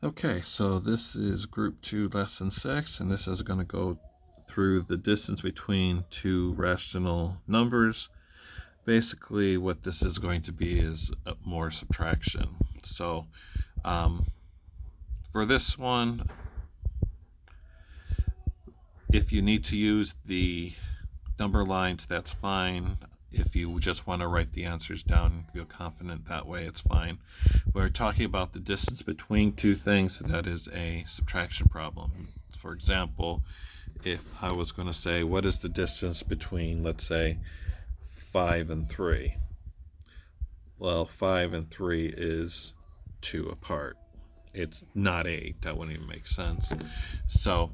Okay, so this is Group 2, Lesson 6, and this is going to go through the distance between two rational numbers. Basically, what this is going to be is more subtraction. So, for this one, if you need to use the number lines, that's fine. If you just want to write the answers down and feel confident that way, it's fine. We're talking about the distance between two things. That is a subtraction problem. For example, if I was going to say, what is the distance between, let's say, 5 and 3? Well, 5 and 3 is 2 apart. It's not 8. That wouldn't even make sense. So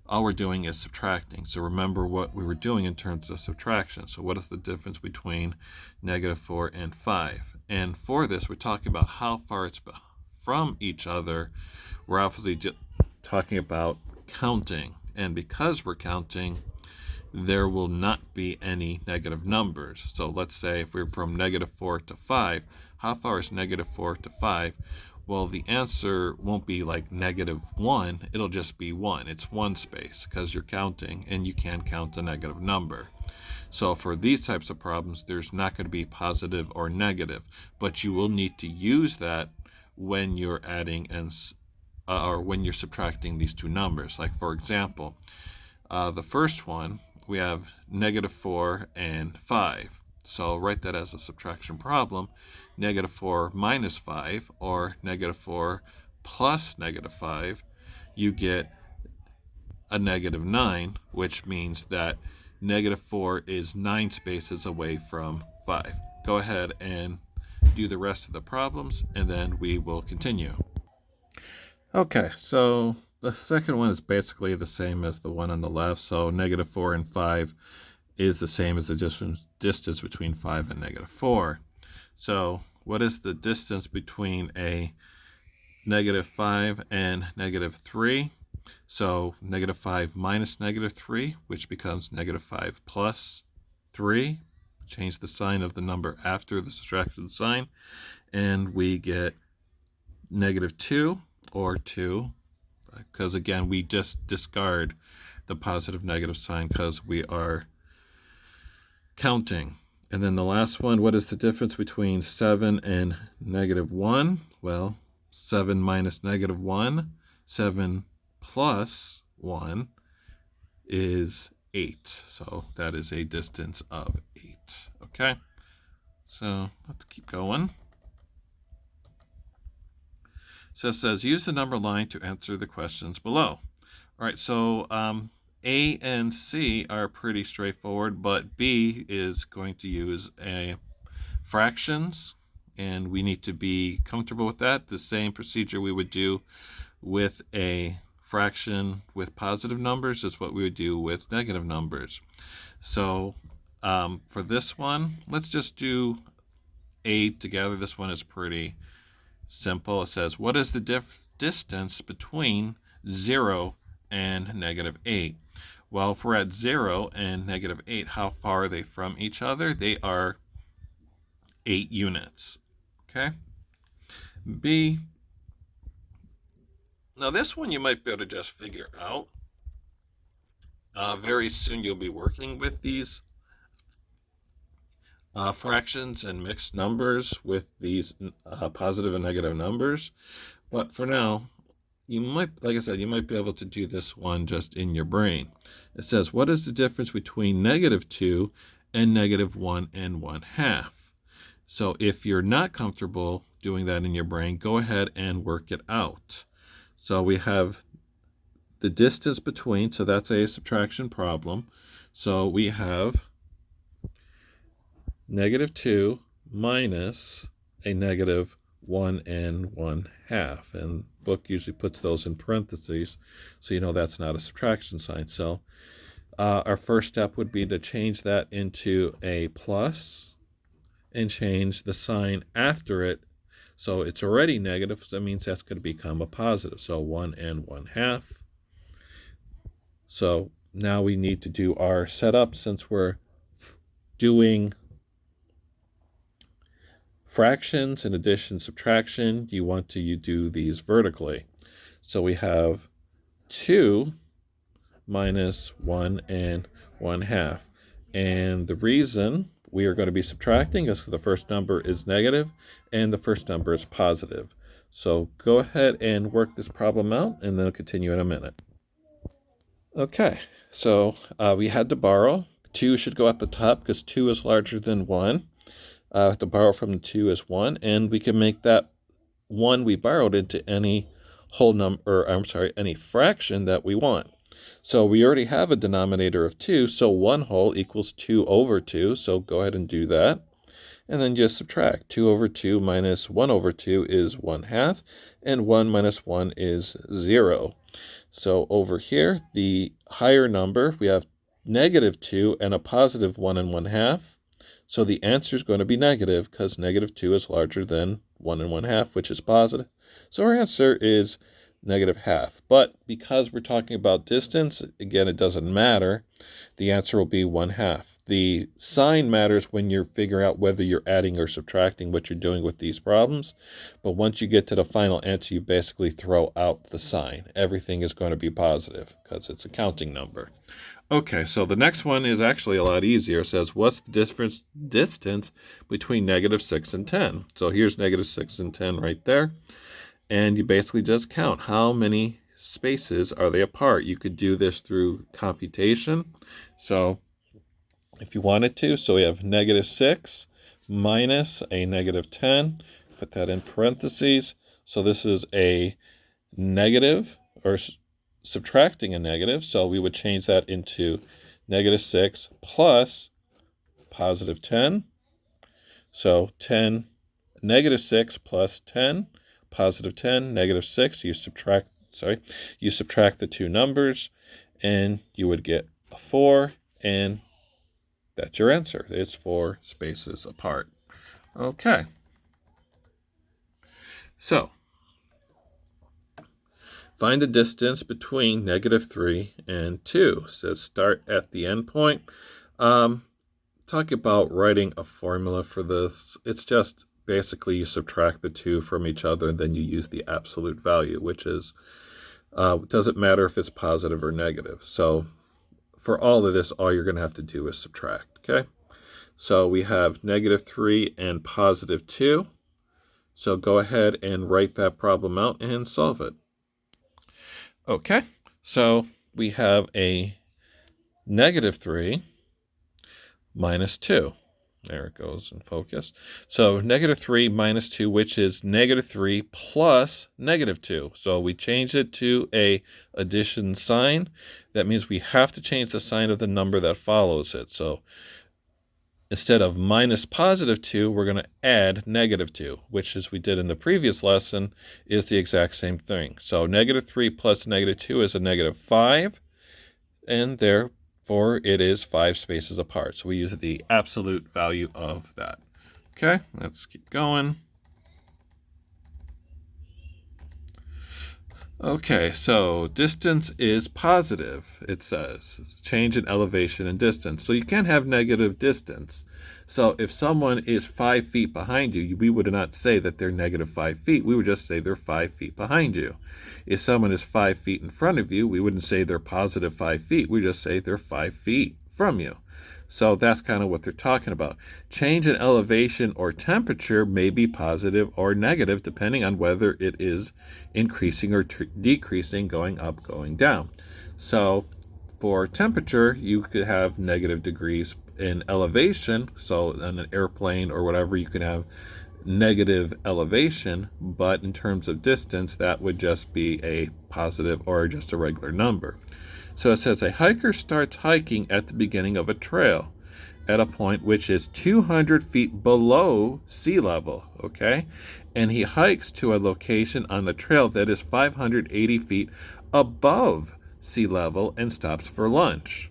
all we're doing is subtracting. So remember what we were doing in terms of subtraction. So what is the difference between -4 and 5? And for this, we're talking about how far it's from each other. We're obviously talking about counting. And because we're counting, there will not be any negative numbers. So let's say if we're from -4 to 5, how far is -4 to 5? Well, the answer won't be like -1, it'll just be 1. It's one space because you're counting and you can count a negative number. So for these types of problems, there's not going to be positive or negative, but you will need to use that when you're adding and or when you're subtracting these two numbers. Like for example, the first one, we have -4 and 5. So write that as a subtraction problem. -4 minus 5, or -4 plus -5, you get a -9, which means that -4 is 9 spaces away from 5. Go ahead and do the rest of the problems, and then we will continue. Okay, so the second one is basically the same as the one on the left. So -4 and 5 is the same as the distance between 5 and -4. So what is the distance between a -5 and -3? So -5 minus -3, which becomes -5 plus 3. Change the sign of the number after the subtraction sign, and we get -2, or 2, because again, we just discard the positive negative sign because we are counting. And then the last one, what is the difference between 7 and -1? Well, 7 minus -1, 7 plus 1 is 8. So that is a distance of 8. Okay, so let's keep going. So it says, use the number line to answer the questions below. All right, so A and C are pretty straightforward, but B is going to use fractions, and we need to be comfortable with that. The same procedure we would do with a fraction with positive numbers is what we would do with negative numbers. So for this one, let's just do A together. This one is pretty simple. It says, what is the distance between 0 and -8? Well, if we're at 0 and -8, how far are they from each other? They are 8 units. Okay. B. Now this one you might be able to just figure out. Very soon you'll be working with these fractions and mixed numbers with these positive and negative numbers. But for now, you might, like I said, you might be able to do this one just in your brain. It says, what is the difference between -2 and -1 and 1/2? So if you're not comfortable doing that in your brain, go ahead and work it out. So we have the distance between, so that's a subtraction problem. So we have -2 minus a -1 and 1/2. And the book usually puts those in parentheses, so you know that's not a subtraction sign. So our first step would be to change that into a plus and change the sign after it. So it's already negative, so that means that's going to become a positive. So 1 and 1/2. So now we need to do our setup since we're doing fractions and addition, subtraction, you want to do these vertically. So we have 2 minus 1 and 1/2. And the reason we are going to be subtracting is the first number is negative and the first number is positive. So go ahead and work this problem out, and then I'll continue in a minute. Okay, so we had to borrow. 2 should go at the top because 2 is larger than 1. To borrow from the 2 is 1, and we can make that 1 we borrowed into any whole number, any fraction that we want. So we already have a denominator of 2, so 1 whole equals 2 over 2, so go ahead and do that. And then just subtract. 2 over 2 minus 1 over 2 is 1/2, and 1 minus 1 is 0. So over here, the higher number, we have negative 2 and a positive 1 and 1/2. So the answer is going to be negative because negative 2 is larger than 1 and 1/2, which is positive. So our answer is negative half. But because we're talking about distance, again, it doesn't matter. The answer will be 1/2. The sign matters when you're figuring out whether you're adding or subtracting what you're doing with these problems. But once you get to the final answer, you basically throw out the sign. Everything is going to be positive because it's a counting number. Okay, so the next one is actually a lot easier. It says, what's the distance between negative 6 and 10? So here's negative 6 and 10 right there. And you basically just count how many spaces are they apart. You could do this through computation. So if you wanted to, so we have negative 6 minus a negative 10. Put that in parentheses. So this is a negative, or subtracting a negative. So we would change that into negative 6 plus positive 10. So 10, negative 6 plus 10, positive 10, negative 6. You subtract the two numbers, and you would get a 4, and that's your answer. It's 4 spaces apart. Okay. So find the distance between negative 3 and 2. It says start at the end point. Talk about writing a formula for this. It's just basically you subtract the 2 from each other, and then you use the absolute value, which is, doesn't matter if it's positive or negative. So for all of this, all you're going to have to do is subtract, okay? So we have negative 3 and positive 2. So go ahead and write that problem out and solve it. Okay, so we have a negative 3 minus 2. There it goes in focus. So negative 3 minus 2, which is negative 3 plus negative 2. So we changed it to a addition sign. That means we have to change the sign of the number that follows it. So instead of minus positive 2, we're going to add negative 2, which, as we did in the previous lesson, is the exact same thing. So negative 3 plus negative 2 is a negative 5, and therefore it is 5 spaces apart. So we use the absolute value of that. Okay, let's keep going. Okay, so distance is positive, it says. Change in elevation and distance. So you can't have negative distance. So if someone is 5 feet behind you, we would not say that they're negative 5 feet. We would just say they're 5 feet behind you. If someone is 5 feet in front of you, we wouldn't say they're positive 5 feet. We just say they're 5 feet from you. So that's kind of what they're talking about. Change in elevation or temperature may be positive or negative depending on whether it is increasing or decreasing, going up, going down. So for temperature, you could have negative degrees. In elevation, so on an airplane or whatever, you can have negative elevation, but in terms of distance, that would just be a positive or just a regular number. So it says a hiker starts hiking at the beginning of a trail at a point which is 200 feet below sea level, okay? And he hikes to a location on the trail that is 580 feet above sea level and stops for lunch.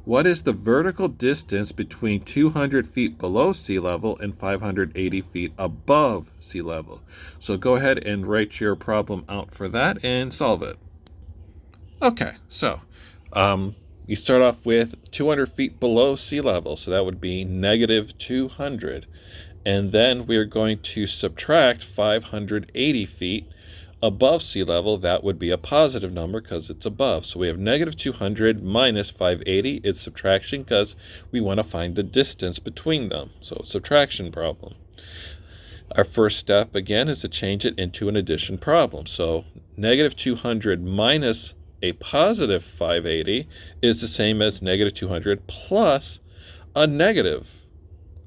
What is the vertical distance between 200 feet below sea level and 580 feet above sea level? So go ahead and write your problem out for that and solve it. Okay, so you start off with 200 feet below sea level, so that would be negative 200. And then we're going to subtract 580 feet above sea level. That would be a positive number because it's above. So we have negative 200 minus 580. It's subtraction because we want to find the distance between them. So subtraction problem. Our first step, again, is to change it into an addition problem. So negative 200 minus a positive 580 is the same as negative 200 plus a negative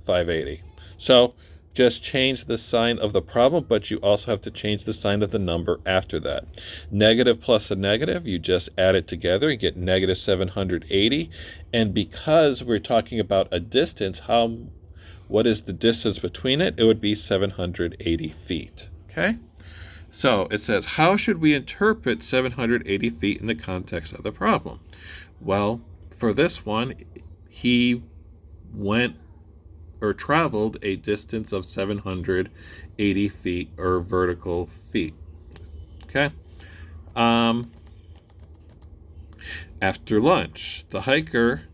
580. So just change the sign of the problem, but you also have to change the sign of the number after that. Negative plus a negative, you just add it together, you get negative 780. And because we're talking about a distance, what is the distance between it? It would be 780 feet. Okay? So it says, how should we interpret 780 feet in the context of the problem? Well, for this one, he went or traveled a distance of 780 feet or vertical feet. Okay? After lunch, the hiker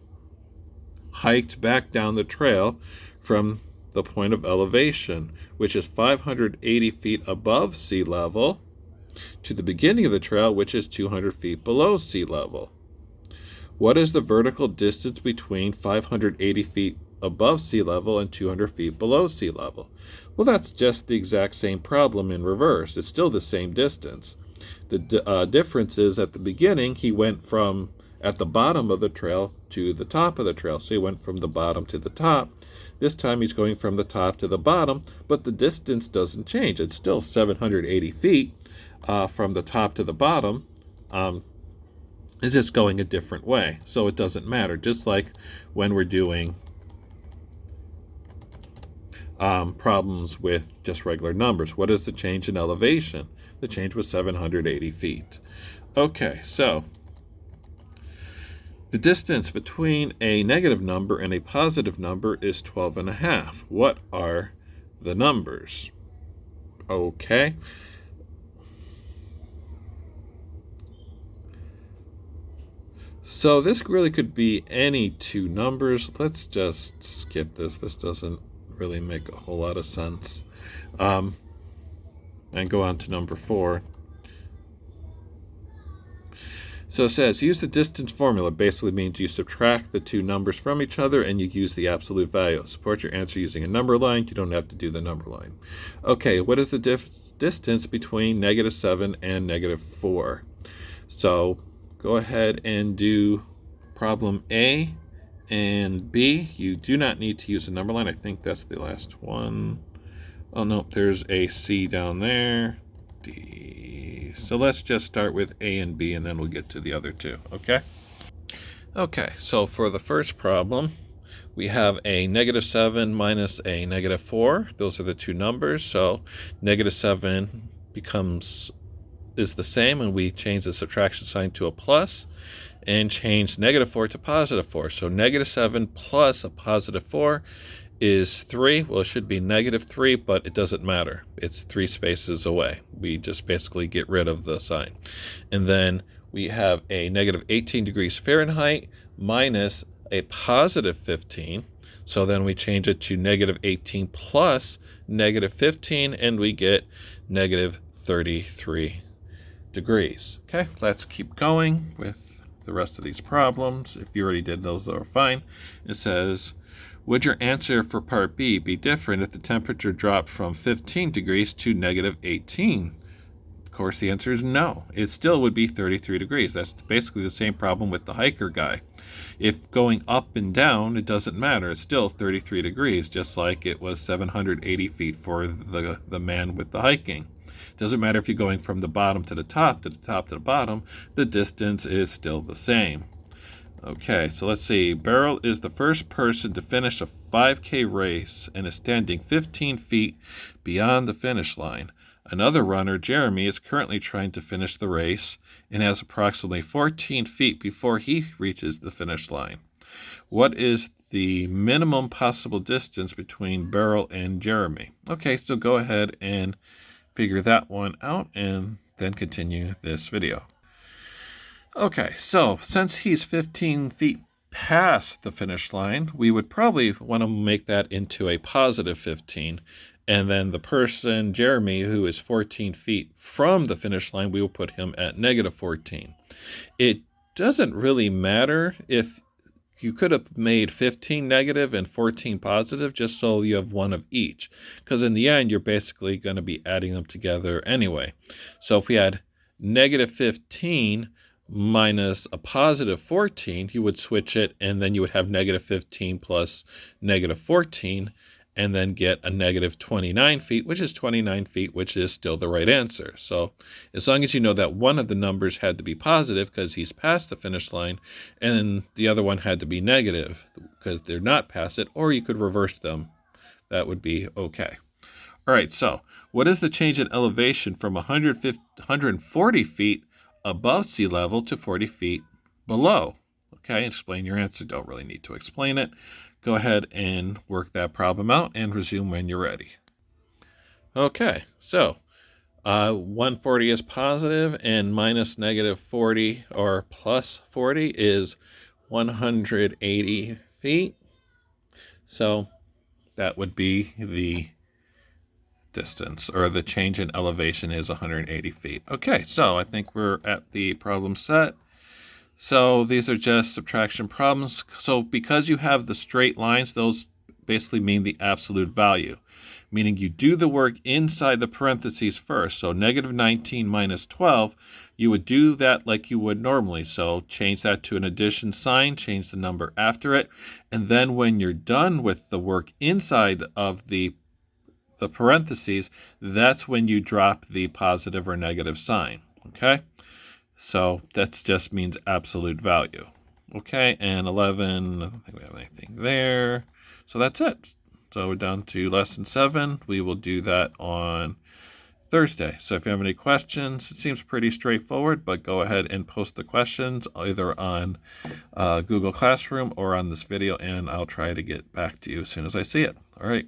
hiked back down the trail from the point of elevation, which is 580 feet above sea level, to the beginning of the trail, which is 200 feet below sea level. What is the vertical distance between 580 feet above sea level and 200 feet below sea level? Well, that's just the exact same problem in reverse. It's still the same distance. The difference is at the beginning, he went from at the bottom of the trail to the top of the trail. So he went from the bottom to the top. This time he's going from the top to the bottom, but the distance doesn't change. It's still 780 feet from the top to the bottom. It's just going a different way. So it doesn't matter. Just like when we're doing problems with just regular numbers. What is the change in elevation? The change was 780 feet. Okay, so the distance between a negative number and a positive number is 12.5. What are the numbers? Okay. So this really could be any two numbers. Let's just skip this. This doesn't really make a whole lot of sense. And go on to number 4. So it says, use the distance formula. Basically means you subtract the two numbers from each other and you use the absolute value. Support your answer using a number line. You don't have to do the number line. Okay, what is the distance between negative 7 and negative 4? So go ahead and do problem A and B. You do not need to use a number line. I think that's the last one. Oh, no, there's a C down there. D. So let's just start with A and B, and then we'll get to the other two, okay? Okay, so for the first problem, we have a negative 7 minus a negative 4. Those are the two numbers. So negative 7 is the same, and we change the subtraction sign to a plus and change negative 4 to positive 4. So negative 7 plus a positive 4 is 3. Well, it should be negative 3, but it doesn't matter. It's 3 spaces away. We just basically get rid of the sign. And then we have a negative 18 degrees Fahrenheit minus a positive 15. So then we change it to negative 18 plus negative 15, and we get negative 33 degrees. Okay, let's keep going with the rest of these problems. If you already did those, they're fine. It says, would your answer for part B be different if the temperature dropped from 15 degrees to negative 18? Of course, the answer is no. It still would be 33 degrees. That's basically the same problem with the hiker guy. If going up and down, it doesn't matter. It's still 33 degrees, just like it was 780 feet for the man with the hiking. It doesn't matter if you're going from the bottom to the top, to the top to the bottom. The distance is still the same. Okay, so let's see. Beryl is the first person to finish a 5K race and is standing 15 feet beyond the finish line. Another runner, Jeremy, is currently trying to finish the race and has approximately 14 feet before he reaches the finish line. What is the minimum possible distance between Beryl and Jeremy? Okay, so go ahead and figure that one out and then continue this video. Okay, so since he's 15 feet pass the finish line, we would probably want to make that into a positive 15. And then the person, Jeremy, who is 14 feet from the finish line, we will put him at negative 14. It doesn't really matter if you could have made 15 negative and 14 positive just so you have one of each, because in the end, you're basically going to be adding them together anyway. So if we had negative 15 minus a positive 14, you would switch it, and then you would have negative 15 plus negative 14, and then get a negative 29 feet, which is 29 feet, which is still the right answer. So as long as you know that one of the numbers had to be positive because he's past the finish line, and the other one had to be negative because they're not past it, or you could reverse them, that would be okay. All right, so what is the change in elevation from 140 feet above sea level to 40 feet below? Okay, explain your answer. Don't really need to explain it. Go ahead and work that problem out and resume when you're ready. Okay, so 140 is positive, and minus negative 40 or plus 40 is 180 feet. So that would be the distance, or the change in elevation is 180 feet. Okay, so I think we're at the problem set. So these are just subtraction problems. So because you have the straight lines, those basically mean the absolute value, meaning you do the work inside the parentheses first. So negative 19 minus 12, you would do that like you would normally. So change that to an addition sign, change the number after it, and then when you're done with the work inside of the parentheses, that's when you drop the positive or negative sign, okay? So that just means absolute value. Okay, and 11, I don't think we have anything there. So that's it. So we're down to lesson 7. We will do that on Thursday. So if you have any questions, it seems pretty straightforward, but go ahead and post the questions either on Google Classroom or on this video, and I'll try to get back to you as soon as I see it. All right.